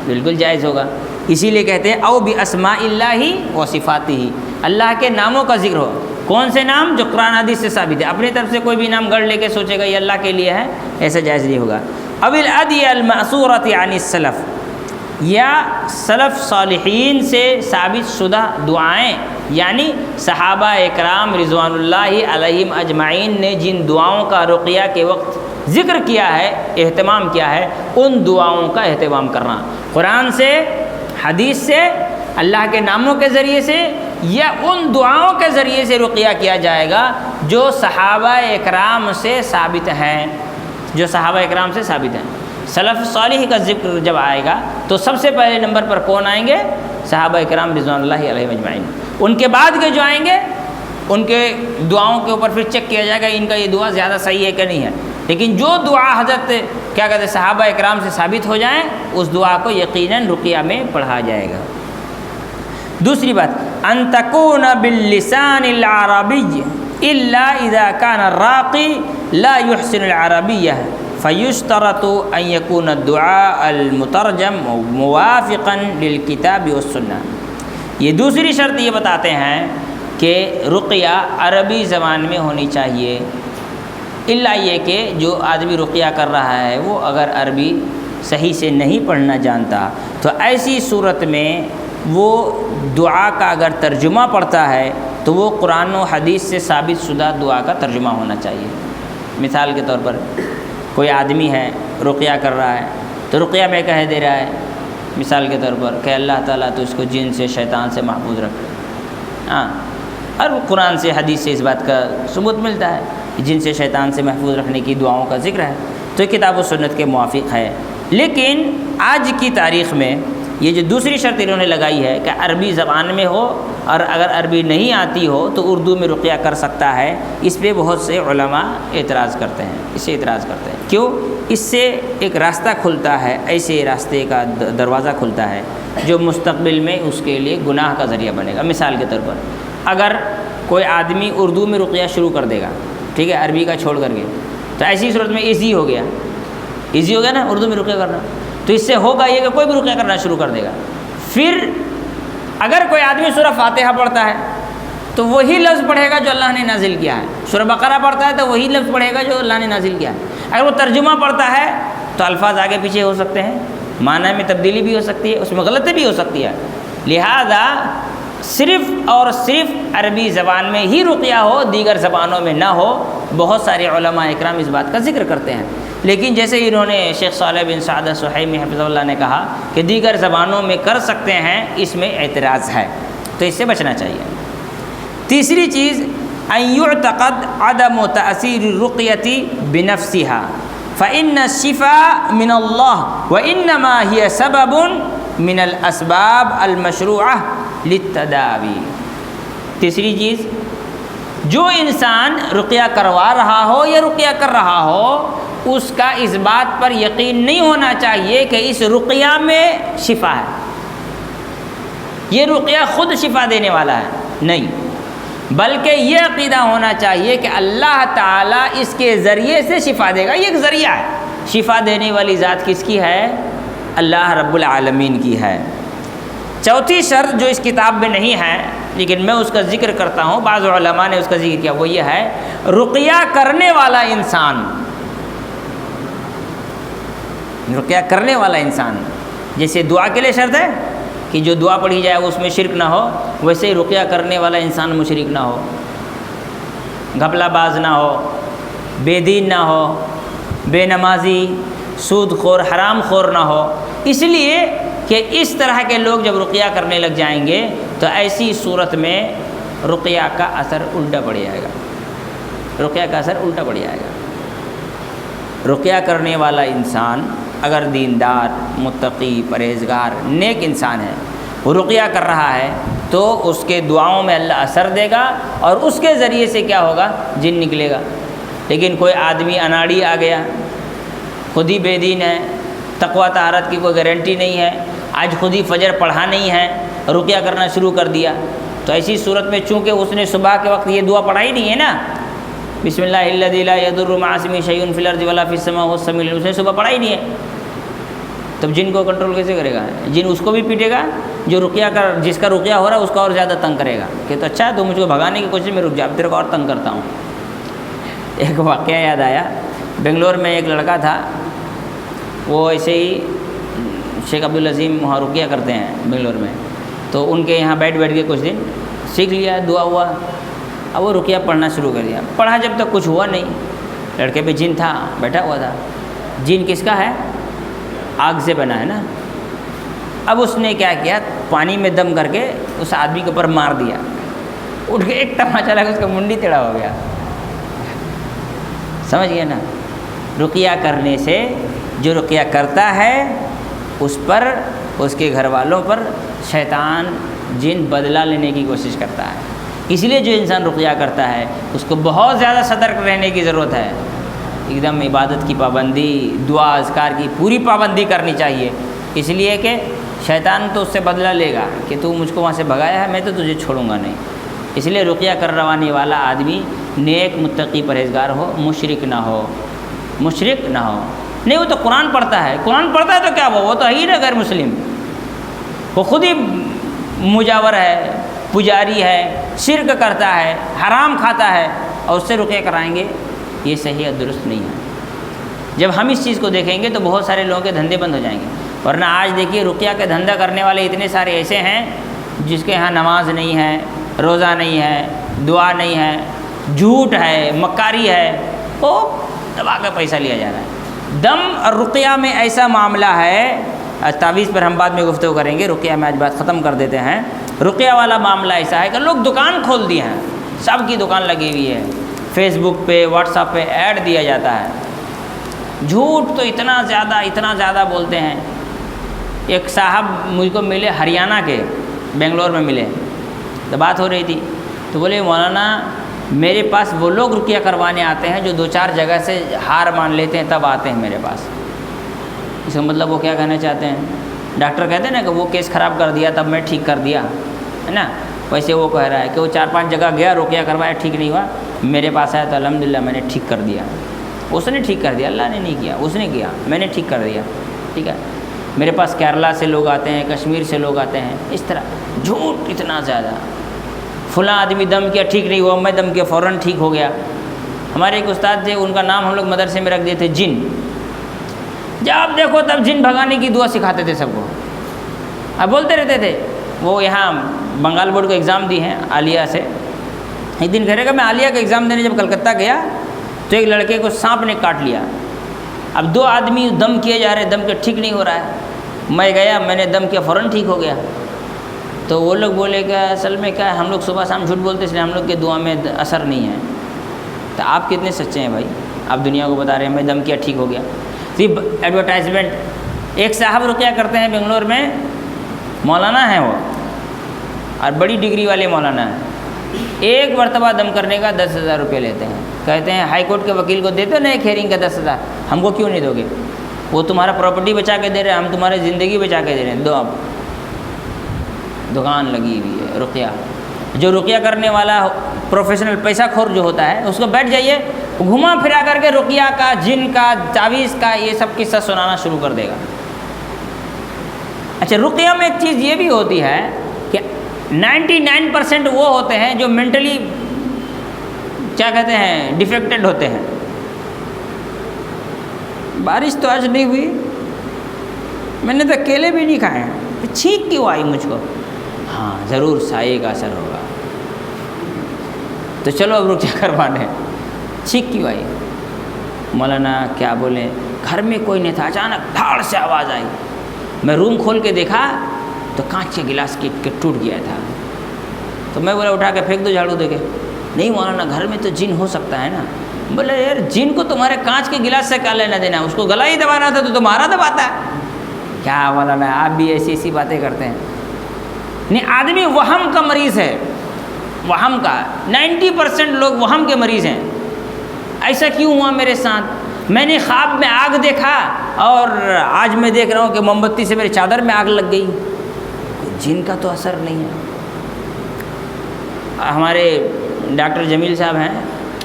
بالکل جائز ہوگا. اسی لیے کہتے ہیں او باسماء اللہ و صفاتہ، اللہ کے ناموں کا ذکر ہو. کون سے نام؟ جو قرآن حدیث سے ثابت ہے. اپنی طرف سے کوئی بھی نام گڑھ لے کے سوچے گا یہ اللہ کے لیے ہے، ایسا جائز نہیں ہوگا. او الادعیہ المأثورۃ عن السلف، یا سلف صالحین سے ثابت شدہ دعائیں، یعنی صحابہ اکرام رضوان اللہ علیہم اجمعین نے جن دعاؤں کا رقیہ کے وقت ذکر کیا ہے، اہتمام کیا ہے، ان دعاؤں کا اہتمام کرنا. قرآن سے، حدیث سے، اللہ کے ناموں کے ذریعے سے، یا ان دعاؤں کے ذریعے سے رقیہ کیا جائے گا جو صحابہ اکرام سے ثابت ہیں، جو صحابہ اکرام سے ثابت ہیں. سلف صالح کا ذکر جب آئے گا تو سب سے پہلے نمبر پر کون آئیں گے؟ صحابہ اکرام رضوان اللہ علیہم اجمعین. ان کے بعد کے جو آئیں گے ان کے دعاؤں کے اوپر پھر چیک کیا جائے گا ان کا یہ دعا زیادہ صحیح ہے کہ نہیں ہے. لیکن جو دعا حضرت کیا کہتے ہیں صحابہ اکرام سے ثابت ہو جائیں اس دعا کو یقیناً رقیہ میں پڑھا جائے گا. دوسری بات، ان تکون باللسان العربی الا اذا كان الراقی لا يحسن العربیہ فیشترط ان یکون الدعاء المترجم موافقا للکتاب والسنہ. یہ دوسری شرط یہ بتاتے ہیں کہ رقیہ عربی زبان میں ہونی چاہیے، الا یہ کہ جو آدمی رقیہ کر رہا ہے وہ اگر عربی صحیح سے نہیں پڑھنا جانتا تو ایسی صورت میں وہ دعا کا اگر ترجمہ پڑھتا ہے تو وہ قرآن و حدیث سے ثابت شدہ دعا کا ترجمہ ہونا چاہیے. مثال کے طور پر کوئی آدمی ہے رقیہ کر رہا ہے تو رقیہ میں کہہ دے رہا ہے مثال کے طور پر کہ اللہ تعالیٰ تو اس کو جن سے شیطان سے محفوظ رکھے. ہاں، اور قرآن سے حدیث سے اس بات کا ثبوت ملتا ہے کہ جن سے شیطان سے محفوظ رکھنے کی دعاؤں کا ذکر ہے تو یہ کتاب و سنت کے موافق ہے. لیکن آج کی تاریخ میں یہ جو دوسری شرط انہوں نے لگائی ہے کہ عربی زبان میں ہو اور اگر عربی نہیں آتی ہو تو اردو میں رقیہ کر سکتا ہے، اس پہ بہت سے علماء اعتراض کرتے ہیں. اسے اعتراض کرتے ہیں کیوں؟ اس سے ایک راستہ کھلتا ہے، ایسے راستے کا دروازہ کھلتا ہے جو مستقبل میں اس کے لیے گناہ کا ذریعہ بنے گا. مثال کے طور پر اگر کوئی آدمی اردو میں رقیہ شروع کر دے گا، ٹھیک ہے، عربی کا چھوڑ کر کے، تو ایسی صورت میں ایزی ہو گیا نا اردو میں رقیہ کرنا. تو اس سے ہوگا یہ کہ کوئی بھی رقیہ کرنا شروع کر دے گا. پھر اگر کوئی آدمی سورہ فاتحہ پڑھتا ہے تو وہی لفظ پڑھے گا جو اللہ نے نازل کیا ہے. سورہ بقرہ پڑھتا ہے تو وہی لفظ پڑھے گا جو اللہ نے نازل کیا ہے. اگر وہ ترجمہ پڑھتا ہے تو الفاظ آگے پیچھے ہو سکتے ہیں، معنی میں تبدیلی بھی ہو سکتی ہے، اس میں غلطی بھی ہو سکتی ہے. لہذا صرف اور صرف عربی زبان میں ہی رقیہ ہو، دیگر زبانوں میں نہ ہو. بہت سارے علماء اکرام اس بات کا ذکر کرتے ہیں، لیکن جیسے انہوں نے شیخ صالح بن سعد السحیمی حفظہ اللہ نے کہا کہ دیگر زبانوں میں کر سکتے ہیں، اس میں اعتراض ہے، تو اس سے بچنا چاہیے. تیسری چیز، ان یعتقد عدم تأثیر الرقیة بنفسها فإن الشفاء من اللہ وإنما هي سبب من الاسباب المشروعة للتداوی. تیسری چیز، جو انسان رقیہ کروا رہا ہو یا رقیہ کر رہا ہو اس کا اس بات پر یقین نہیں ہونا چاہیے کہ اس رقیہ میں شفا ہے، یہ رقیہ خود شفا دینے والا ہے، نہیں، بلکہ یہ عقیدہ ہونا چاہیے کہ اللہ تعالیٰ اس کے ذریعے سے شفا دے گا، یہ ایک ذریعہ ہے، شفا دینے والی ذات کس کی ہے؟ اللہ رب العالمین کی ہے۔ چوتھی شرط جو اس کتاب میں نہیں ہے لیکن میں اس کا ذکر کرتا ہوں، بعض علماء نے اس کا ذکر کیا، وہ یہ ہے رقیہ کرنے والا انسان، رقیہ کرنے والا انسان، جیسے دعا کے لیے شرط ہے کہ جو دعا پڑھی جائے اس میں شرک نہ ہو، ویسے ہی رقیہ کرنے والا انسان مشرک نہ ہو، گھپلہ باز نہ ہو، بے دین نہ ہو، بے نمازی، سود خور، حرام خور نہ ہو، اس لیے کہ اس طرح کے لوگ جب رقیہ کرنے لگ جائیں گے تو ایسی صورت میں رقیہ کا اثر الٹا پڑ جائے گا، رقیہ کا اثر الٹا پڑ جائے گا۔ رقیہ کرنے والا انسان اگر دیندار، متقی، پرہیزگار، نیک انسان ہے، وہ رقیہ کر رہا ہے تو اس کے دعاؤں میں اللہ اثر دے گا اور اس کے ذریعے سے کیا ہوگا؟ جن نکلے گا۔ لیکن کوئی آدمی اناڑی آ گیا، خود ہی بے دین ہے، تقویٰ طہارت کی کوئی گارنٹی نہیں ہے، آج خود ہی فجر پڑھا نہیں ہے، رقیہ کرنا شروع کر دیا، تو ایسی صورت میں چونکہ اس نے صبح کے وقت یہ دعا پڑھائی نہیں ہے نا، بسم اللہ الذی لا یضر مع اسمہ شیء فی الارض ولا فی السماء وهو السمیع العلیم، اس نے صبح پڑھائی نہیں ہے، تب جن کو کنٹرول کیسے کرے گا؟ جن اس کو بھی پیٹے گا، جو رقیہ کر، جس کا رقیہ ہو رہا ہے اس کا اور زیادہ تنگ کرے گا کہ تو اچھا تو مجھ کو بھگانے کی کوشش میں رک جا، اب تیرے کو اور تنگ کرتا ہوں۔ ایک واقعہ یاد آیا، بنگلور میں ایک لڑکا تھا، وہ ایسے ہی شیخ عبدالعظیم وہاں رقیہ کرتے ہیں بنگلور میں، تو ان کے یہاں بیٹھ کے کچھ دن سیکھ لیا، دعا ہوا، اب وہ رقیہ پڑھنا شروع کر دیا، پڑھا جب تک کچھ ہوا نہیں، لڑکے پہ جن تھا، بیٹھا ہوا تھا، جن کس کا ہے؟ آگ سے بنا ہے نا، اب اس نے کیا کیا، پانی میں دم کر کے اس آدمی کے اوپر مار دیا، اٹھ کے ایک تماچا لگا، اس کا منڈی ٹیڑھا ہو گیا، سمجھ گئے نا؟ رقیہ کرنے سے جو رقیہ کرتا ہے اس پر، اس کے گھر والوں پر شیطان جن بدلہ لینے کی کوشش کرتا ہے، اس لیے جو انسان رقیہ کرتا ہے اس کو بہت زیادہ سترک رہنے کی ضرورت ہے، ایک دم عبادت کی پابندی، دعا اذکار کی پوری پابندی کرنی چاہیے، اس لیے کہ شیطان تو اس سے بدلہ لے گا کہ تو مجھ کو وہاں سے بھگایا ہے، میں تو تجھے چھوڑوں گا نہیں، اس لیے رقیہ کروانے والا آدمی نیک، متقی، پرہیزگار ہو، مشرک نہ ہو، مشرک نہ ہو۔ نہیں، وہ تو قرآن پڑھتا ہے، قرآن پڑھتا ہے تو کیا وہ تو ہے ہی نا غیر مسلم، وہ خود ہی مجاور ہے، پجاری ہے، شرک کرتا ہے، حرام کھاتا ہے، اور اس سے رقیہ کرائیں گے، یہ صحیح اور درست نہیں ہے۔ جب ہم اس چیز کو دیکھیں گے تو بہت سارے لوگوں کے دھندے بند ہو جائیں گے، ورنہ آج دیکھیے رقیہ کا دھندا کرنے والے اتنے سارے ایسے ہیں جس کے یہاں نماز نہیں ہے، روزہ نہیں ہے، دعا نہیں ہے، جھوٹ ہے، مکاری ہے، وہ دبا کا پیسہ لیا جا رہا ہے۔ دم اور رقیہ میں ایسا معاملہ ہے، تعویذ پر ہم بعد میں گفتگو کریں گے، رقیہ میں آج بات ختم کر دیتے ہیں۔ رقیہ والا معاملہ ایسا ہے کہ لوگ دکان کھول دی ہیں، سب کی دکان لگی ہوئی ہے، فیس بک پہ، واٹس ایپ پہ ایڈ دیا جاتا ہے، جھوٹ تو اتنا زیادہ بولتے ہیں۔ ایک صاحب مجھ کو ملے ہریانہ کے، بنگلور میں ملے، تو بات ہو رہی تھی، تو بولے مولانا میرے پاس وہ لوگ رقیہ کروانے آتے ہیں جو 2-4 جگہ سے ہار مان لیتے ہیں تب آتے ہیں میرے پاس۔ اس کا مطلب وہ کیا کہنا چاہتے ہیں؟ ڈاکٹر کہتے ہیں نا کہ وہ کیس خراب کر دیا تب میں ٹھیک کر دیا، ہے نا، ویسے وہ کہہ رہا ہے کہ وہ 4-5 جگہ گیا، رقیہ کروایا، ٹھیک نہیں ہوا، میرے پاس آیا تو الحمدللہ میں نے ٹھیک کر دیا۔ اس نے ٹھیک کر دیا، اللہ نے نہیں کیا، اس نے کیا، میں نے ٹھیک کر دیا، ٹھیک ہے۔ میرے پاس کیرلا سے لوگ آتے ہیں، کشمیر سے لوگ آتے ہیں، اس طرح جھوٹ اتنا زیادہ، فلاں آدمی دم کیا ٹھیک نہیں ہوا، میں دم کیا فوراً ٹھیک ہو گیا۔ ہمارے ایک استاد تھے، ان کا نام ہم لوگ مدرسے میں رکھ دیے تھے جن، جب دیکھو تب جن بھگانے کی دعا سکھاتے تھے سب کو، اب بولتے رہتے تھے۔ وہ یہاں بنگال بورڈ کو ایگزام دی ہیں عالیہ سے، ایک دن کہہ رہے کہ میں عالیہ کا ایگزام دینے جب کلکتہ گیا تو ایک لڑکے کو سانپ نے کاٹ لیا، اب 2 آدمی دم کیے جا رہے، دم کے ٹھیک نہیں ہو رہا ہے، میں گیا، میں نے دم کیا، فوراً ٹھیک ہو گیا۔ تو وہ لوگ بولے کہ اصل میں کیا ہے، ہم لوگ صبح شام جھوٹ بولتے اس لیے ہم لوگ کے دعا میں اثر نہیں ہے۔ تو آپ کتنے سچے ہیں بھائی، آپ دنیا کو بتا رہے ہیں میں دم کیا ٹھیک ہو گیا، صرف ایڈورٹائزمنٹ۔ ایک صاحب رقیہ کرتے ہیں بنگلور میں، مولانا ہیں وہ، اور بڑی ڈگری والے مولانا ہیں، ایک مرتبہ دم کرنے کا 10,000 روپے لیتے ہیں، کہتے ہیں ہائی کورٹ کے وکیل کو دیتے ہو نا ایک ہیئرنگ کا 10,000، ہم کو کیوں نہیں دو گے؟ وہ تمہارا پراپرٹی بچا کے دے رہے ہیں، ہم تمہاری زندگی بچا کے دے رہے ہیں، دو آپ۔ دکان لگی ہوئی ہے رقیہ، جو رقیہ کرنے والا پروفیشنل پیسہ خور جو ہوتا ہے اس کو بیٹھ جائیے، گھما پھرا کر کے رقیہ کا، جن کا، تعویذ کا یہ سب قصہ سنانا شروع کر دے گا۔ اچھا، رقیہ میں ایک چیز یہ بھی ہوتی ہے کہ 99% وہ ہوتے ہیں جو مینٹلی کیا کہتے ہیں، ڈیفیکٹڈ ہوتے ہیں۔ بارش تو آج نہیں ہوئی، میں نے تو کیلے بھی نہیں کھائے ہیں، چھینک کیوں آئی مجھ کو؟ ہاں ضرور سائے کا اثر ہوگا، تو چلو اب رقیہ کروانے۔ چھینک کیوں آئی؟ مولانا کیا بولیں، گھر میں کوئی نہیں تھا، اچانک دھاڑ سے آواز آئی، میں روم کھول کے دیکھا تو کانچ کے گلاس کے ٹوٹ گیا تھا، تو میں بولا اٹھا کے پھینک دو جھاڑو دے کے۔ نہیں مولانا گھر میں تو جن ہو سکتا ہے نا۔ بولے یار جن کو تمہارے کانچ کے گلاس سے کیا لینا دینا، اس کو گلا ہی دبانا تھا تو تمہارا دباتا ہے کیا؟ مولانا آپ بھی ایسی باتیں کرتے ہیں۔ نہیں، آدمی وہم کا مریض ہے، وہم کا 90% لوگ وہم کے مریض ہیں۔ ایسا کیوں ہوا میرے ساتھ؟ میں نے خواب میں آگ دیکھا اور آج میں دیکھ رہا ہوں کہ موم بتی سے میری چادر میں آگ لگ گئی، جن کا تو اثر نہیں ہے۔ ہمارے ڈاکٹر جمیل صاحب ہیں،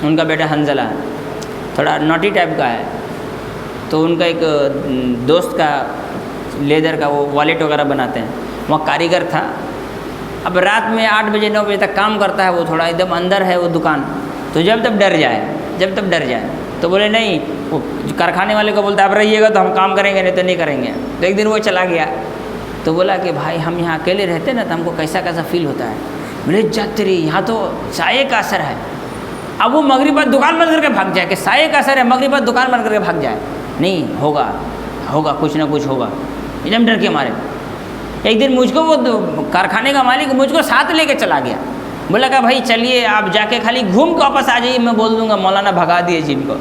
ان کا بیٹا حنزلہ تھوڑا نوٹی ٹائپ کا ہے، تو ان کا ایک دوست کا لیدر کا وہ والیٹ وغیرہ بناتے ہیں، وہ کاریگر تھا۔ اب رات میں 8 بجے 9 بجے تک کام کرتا ہے، وہ تھوڑا ایک دم اندر ہے وہ دکان، تو جب تک ڈر جائے تو بولے نہیں، وہ کارخانے والے کو بولتا ہے اب رہیے گا تو ہم کام کریں گے، نہیں تو نہیں کریں گے۔ تو ایک دن وہ چلا گیا، تو بولا کہ بھائی ہم یہاں اکیلے رہتے نا تو ہم کو کیسا فیل ہوتا ہے۔ بولے جات تیری، یہاں تو سائے کا اثر ہے۔ اب وہ مغرب بعد دکان بند کر کے بھاگ جائے کہ سائے کا اثر ہے، مغرب بعد دکان بند کر کے بھاگ جائے، نہیں ہوگا کچھ نہ کچھ ہوگا، ایک دم ڈر کے مارے۔ ایک دن مجھ کو وہ کارخانے کا مالک مجھ کو ساتھ لے کے چلا گیا، بولا کہ بھائی چلیے آپ جا کے خالی گھوم کے واپس آ جائیے، میں بول دوں گا مولانا بھگا دیے جن کو۔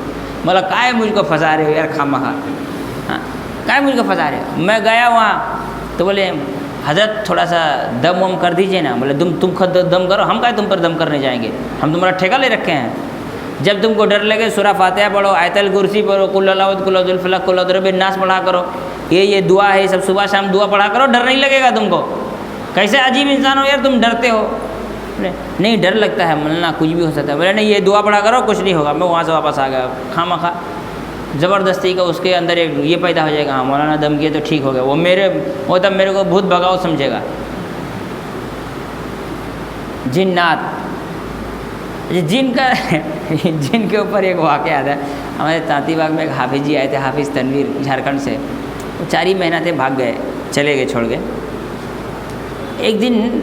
بولا کائے مجھ کو پھنسا رہے ہو یار خامخواہ، ہاں کائے مجھ کو پھنسا رہے ہو۔ میں گیا وہاں تو بولے حضرت تھوڑا سا دم وم کر دیجئے نا۔ بولے تم خود دم کرو، ہم کائے تم پر دم کرنے جائیں گے، ہم تمہارا ٹھیکہ لے رکھے ہیں۔ جب تم کو ڈر لگے سورہ فاتحہ پڑھو، آیت الکرسی پڑھو، قل اعوذ قل اعوذ بالفلق قل اعوذ برب الناس پڑھا کرو، یہ دعا ہے، سب صبح شام دعا پڑھا کرو، ڈر نہیں لگے گا تم کو۔ کیسے عجیب انسان ہو یار، تم ڈرتے ہو۔ نہیں ڈر لگتا ہے مولانا، کچھ بھی ہو سکتا ہے۔ بولے نہیں یہ دعا پڑھا کرو، کچھ نہیں ہوگا۔ میں وہاں سے واپس آ گیا، خامخواہ زبردستی کا اس کے اندر ایک یہ پیدا ہو جائے گا، ہاں مولانا دم کیے تو ٹھیک ہو گیا، وہ تب میرے کو بھوت بھگاؤ سمجھے گا۔ جنات، جن کے اوپر ایک واقعہ آتا ہے۔ ہمارے تانتی باغ میں ایک حافظ جی آئے تھے، حافظ تنویر، جھارکھنڈ سے۔ وہ 4 ہی مہینہ تھے، بھاگ گئے، چلے گئے چھوڑ گئے۔ ایک دن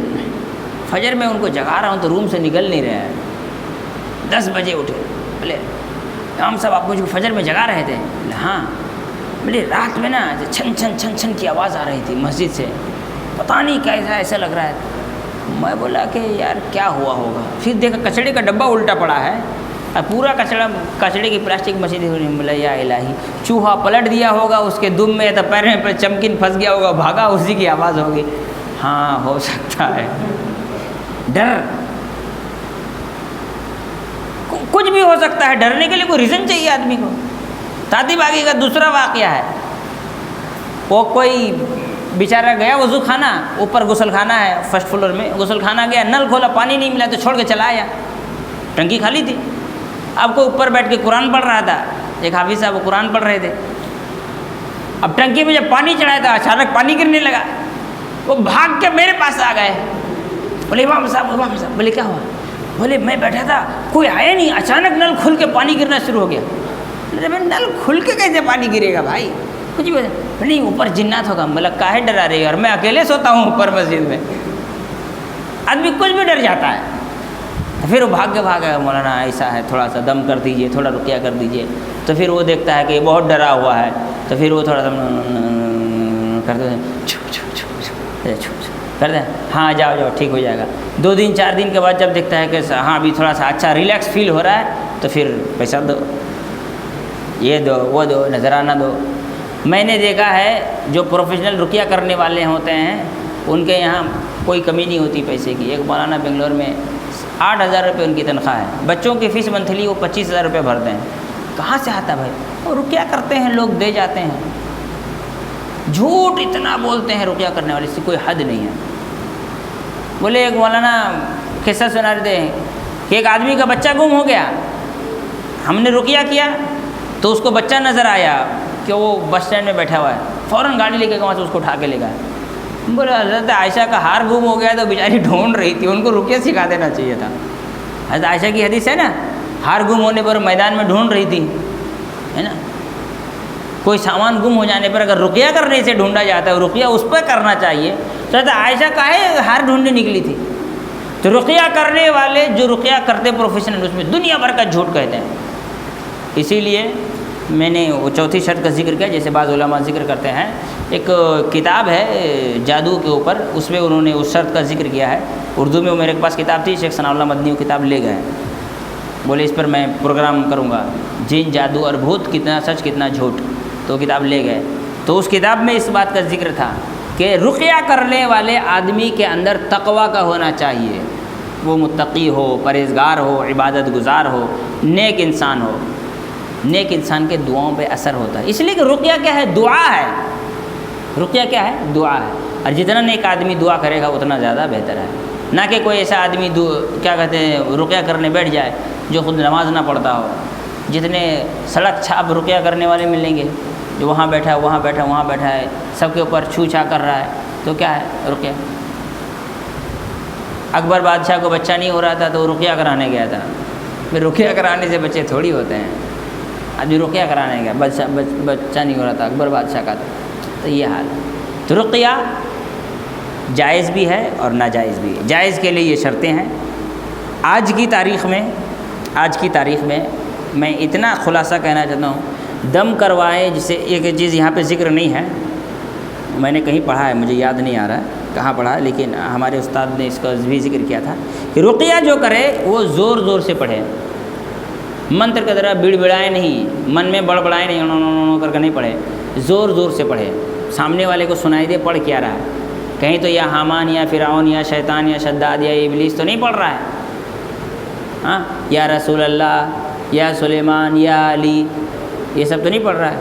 فجر میں ان کو جگا رہا ہوں تو روم سے نکل نہیں رہے ہیں، 10 بجے اٹھے۔ بولے امام صاحب آپ مجھ کو فجر میں جگا رہے تھے؟ بولے ہاں۔ بولے رات میں نا چھن چھن چھن چھن کی آواز آ رہی تھی مسجد سے، پتہ نہیں کیسا ایسا لگ رہا ہے۔ میں بولا کہ یار کیا ہوا ہوگا، پھر دیکھا کچڑے کا ڈبہ الٹا پڑا ہے اور پورا کچڑے کی پلاسٹک مچھلی ہو رہی ہے۔ بولا یا الہی، چوہا پلٹ دیا ہوگا اس کے دم میں، تو پیر میں چمکن پھنس گیا ہوگا، بھاگا، اسی کی آواز ہوگی۔ ہاں ہو سکتا ہے، ڈر کچھ بھی ہو سکتا ہے، ڈرنے کے لیے کوئی ریزن چاہیے آدمی کو۔ تانتی باغی کا دوسرا واقعہ ہے، وہ کوئی بیچارہ گیا وضو خانہ، اوپر غسل خانہ ہے فرسٹ فلور میں، غسل خانہ گیا، نل کھولا پانی نہیں ملا تو چھوڑ کے چلا آیا، ٹنکی خالی تھی۔ اب کو اوپر بیٹھ کے قرآن پڑھ رہا تھا، ایک حافظ صاحب وہ قرآن پڑھ رہے تھے۔ اب ٹنکی میں جب پانی چڑھایا تھا اچانک پانی گرنے لگا، وہ بھاگ کے میرے پاس آ گئے۔ بولے امام صاحب، بولے کیا ہوا؟ بولے میں بیٹھا تھا کوئی آیا نہیں، اچانک نل کھل کے پانی گرنا شروع ہو گیا۔ نل کھل کے کیسے پانی گرے گا بھائی، کچھ بھی نہیں، اوپر جنات ہوگا۔ بولا کاہے ڈرا رہی ہے، اور میں اکیلے سوتا ہوں اوپر مسجد میں۔ آدمی کچھ بھی ڈر جاتا ہے، پھر وہ بھاگ کے مولانا ایسا ہے، تھوڑا سا دم کر دیجئے، تھوڑا رقیہ کر دیجئے۔ تو پھر وہ دیکھتا ہے کہ یہ بہت ڈرا ہوا ہے، تو پھر وہ تھوڑا سا کرتے ہیں، کرتے ہیں، ہاں جاؤ ٹھیک ہو جائے گا۔ 2 دن 4 دن کے بعد جب دیکھتا ہے کہ ہاں ابھی تھوڑا سا اچھا ریلیکس فیل ہو رہا ہے، تو پھر پیسہ دو، یہ دو وہ دو، نذرانہ دو۔ میں نے دیکھا ہے جو پروفیشنل رقیہ کرنے والے ہوتے ہیں ان کے یہاں کوئی کمی نہیں ہوتی پیسے کی۔ ایک مولانا بنگلور میں 8,000 روپے ان کی تنخواہ ہے، بچوں کی فیس منتھلی وہ 25,000 روپے بھرتے ہیں۔ کہاں سے آتا بھائی؟ اور رقیہ کرتے ہیں لوگ، دے جاتے ہیں، جھوٹ اتنا بولتے ہیں رقیہ کرنے والے، اس کی کوئی حد نہیں ہے۔ بولے ایک مولانا قصہ سنا رہے تھے کہ ایک آدمی کا بچہ گم ہو گیا، ہم نے رقیہ کیا تو اس کو بچہ نظر آیا کہ وہ بس اسٹینڈ میں بیٹھا ہوا ہے، فوراً گاڑی لے کے وہاں سے اس کو اٹھا کے لے گئے۔ بولے حضرت عائشہ کا ہار گم ہو گیا تو بیچاری ڈھونڈ رہی تھی، ان کو رقیہ سکھا دینا چاہیے تھا۔ حضرت عائشہ کی حدیث ہے نا، ہار گم ہونے پر میدان میں ڈھونڈ رہی تھی، ہے نا۔ کوئی سامان گم ہو جانے پر اگر رقیہ کرنے سے ڈھونڈا جاتا ہے، رقیہ اس پہ کرنا چاہیے، تو حضرت عائشہ کاہے ہار ڈھونڈنے نکلی تھی؟ تو رقیہ کرنے والے جو رقیہ کرتے پروفیشنل، اس میں دنیا بھر کا جھوٹ کہتے ہیں۔ اسی لیے میں نے وہ چوتھی شرط کا ذکر کیا، جیسے بعض علماء ذکر کرتے ہیں، ایک کتاب ہے جادو کے اوپر، اس میں انہوں نے اس شرط کا ذکر کیا ہے۔ اردو میں وہ میرے پاس کتاب تھی، شیخ ثناء اللہ مدنی وہ کتاب لے گئے، بولے اس پر میں پروگرام کروں گا، جن جادو اور بھوت، کتنا سچ کتنا جھوٹ، تو کتاب لے گئے۔ تو اس کتاب میں اس بات کا ذکر تھا کہ رقیہ کرنے والے آدمی کے اندر تقوی کا ہونا چاہیے، وہ متقی ہو، پرہیزگار ہو، عبادت گزار ہو، نیک انسان ہو۔ نیک انسان کے دعاؤں پہ اثر ہوتا ہے، اس لیے کہ رقیہ کیا ہے؟ دعا ہے۔ رقیہ کیا ہے؟ دعا ہے، اور جتنا نیک آدمی دعا کرے گا اتنا زیادہ بہتر ہے، نہ کہ کوئی ایسا آدمی کیا کہتے ہیں رقیہ کرنے بیٹھ جائے جو خود نماز نہ پڑھتا ہو۔ جتنے سڑک چھاپ رقیہ کرنے والے ملیں گے، جو وہاں بیٹھا ہے وہاں بیٹھا وہاں بیٹھا ہے، سب کے اوپر چھو چھا کر رہا ہے، تو کیا ہے؟ رقیہ۔ اکبر بادشاہ کو بچہ نہیں ہو رہا تھا تو وہ رقیہ کرانے گیا تھا، پھر رقیہ کرانے سے بچے تھوڑی ہوتے ہیں، ابھی رقیہ کرانے گیا، بچہ نہیں ہو رہا تھا اکبر بادشاہ کا، تو یہ حال ہے۔ تو رقیہ جائز بھی ہے اور ناجائز بھی ہے۔ جائز کے لیے یہ شرطیں ہیں۔ آج کی تاریخ میں میں اتنا خلاصہ کہنا چاہتا ہوں، دم کروائے، جسے ایک چیز یہاں پہ ذکر نہیں ہے، میں نے کہیں پڑھا ہے، مجھے یاد نہیں آ رہا ہے کہاں پڑھا ہے، لیکن ہمارے استاد نے اس کا بھی ذکر کیا تھا کہ رقیہ جو کرے وہ زور زور سے پڑھے، منتر کی طرح بڑبڑائے نہیں، من میں بڑبڑائے نہیں، کر کے نہیں پڑھے، زور زور سے پڑھے، سامنے والے کو سنائی دے پڑھ کیا رہا ہے، کہیں تو یا حامان یا فرعون یا شیطان یا شداد یا ابلیس تو نہیں پڑھ رہا ہے، ہاں، یا رسول اللہ یا سلیمان یا علی، یہ سب تو نہیں پڑھ رہا ہے،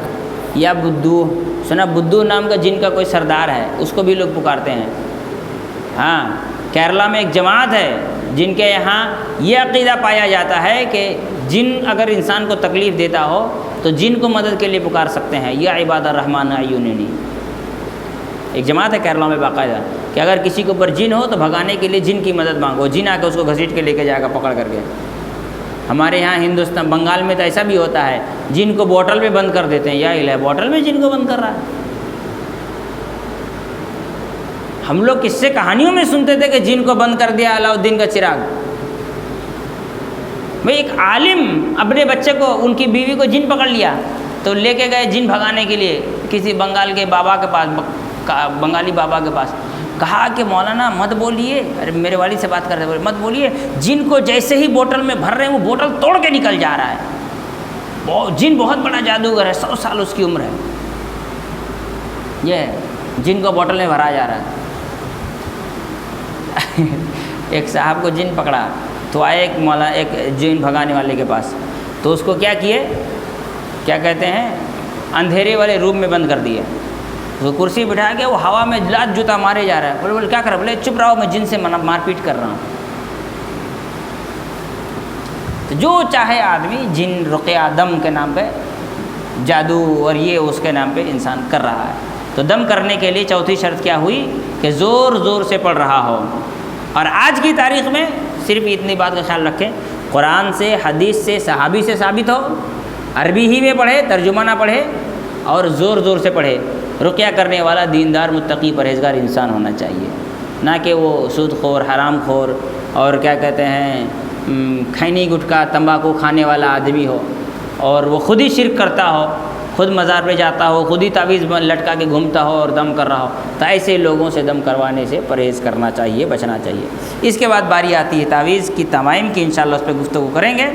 یا بدو، سنا بدو نام کا جن کا کوئی سردار ہے، اس کو بھی لوگ پکارتے ہیں۔ ہاں، کیرلا میں ایک جماعت ہے جن کے یہاں یہ عقیدہ پایا جاتا ہے کہ جن اگر انسان کو تکلیف دیتا ہو تو جن کو مدد کے لیے پکار سکتے ہیں، یا عباد الرحمن اعیننی۔ ایک جماعت ہے کیرلا میں باقاعدہ کہ اگر کسی کے اوپر جن ہو تو بھگانے کے لیے جن کی مدد مانگو، جن آ کے اس کو گھسیٹ کے لے کے جائے گا پکڑ کر کے۔ ہمارے یہاں ہندوستان بنگال میں تو ایسا بھی ہوتا ہے، جن کو بوٹل میں بند کر دیتے ہیں، یا الہ بوٹل میں جن کو بند کر رہا ہے۔ ہم لوگ کس سے کہانیوں میں سنتے تھے کہ جن کو بند کر دیا علاؤ الدین کا چراغ۔ بھائی ایک عالم اپنے بچے کو، ان کی بیوی کو جن پکڑ لیا تو لے کے گئے جن بھگانے کے لیے کسی بنگال کے بابا کے پاس، بنگالی بابا کے پاس، کہا کہ مولانا مت بولیے، ارے میرے والد سے بات کر رہے بولے مت بولیے، جن کو جیسے ہی بوٹل میں بھر رہے ہیں وہ بوٹل توڑ کے نکل جا رہا ہے، جن بہت بڑا جادوگر ہے، 100 سال اس کی عمر ہے، یہ جن کو بوٹل میں بھرا جا رہا ہے۔ ایک صاحب کو جن پکڑا تو آئے ایک جن بھگانے والے کے پاس، تو اس کو کیا کیے، کیا کہتے ہیں، اندھیرے والے روم میں بند کر دیے، وہ کرسی بٹھا کے وہ ہوا میں لات جوتا مارے جا رہا ہے۔ بولے کیا کر رہا؟ بولے چپ رہو، میں جن سے مار پیٹ کر رہا ہوں۔ تو جو چاہے آدمی جن، رقیہ، دم کے نام پہ جادو اور یہ اس کے نام پہ انسان کر رہا ہے۔ تو دم کرنے کے لیے چوتھی شرط کیا ہوئی کہ زور زور سے پڑھ رہا ہو۔ اور آج کی تاریخ میں صرف اتنی بات کا خیال رکھیں، قرآن سے، حدیث سے، صحابی سے ثابت ہو، عربی ہی میں پڑھے، ترجمہ نہ پڑھے، اور زور زور سے پڑھے۔ رقیہ کرنے والا دیندار، متقی، پرہیزگار انسان ہونا چاہیے، نہ کہ وہ سود خور، حرام خور اور کیا کہتے ہیں کھینی گٹکا تمباکو کھانے والا آدمی ہو، اور وہ خود ہی شرک کرتا ہو، خود مزار پہ جاتا ہو، خود ہی تعویذ لٹکا کے گھومتا ہو اور دم کر رہا ہو، تو ایسے لوگوں سے دم کروانے سے پرہیز کرنا چاہیے، بچنا چاہیے۔ اس کے بعد باری آتی ہے تعویذ کی، تمائم کی، انشاءاللہ اس پہ گفتگو کریں گے،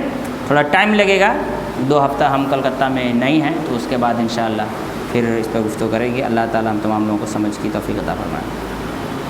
تھوڑا ٹائم لگے گا، 2 ہفتہ ہم کلکتہ میں نہیں ہیں، تو اس کے بعد انشاءاللہ پھر اس پہ گفتگو کریں گے۔ اللہ تعالیٰ ہم تمام لوگوں کو سمجھ کی توفیق عطا فرمائے۔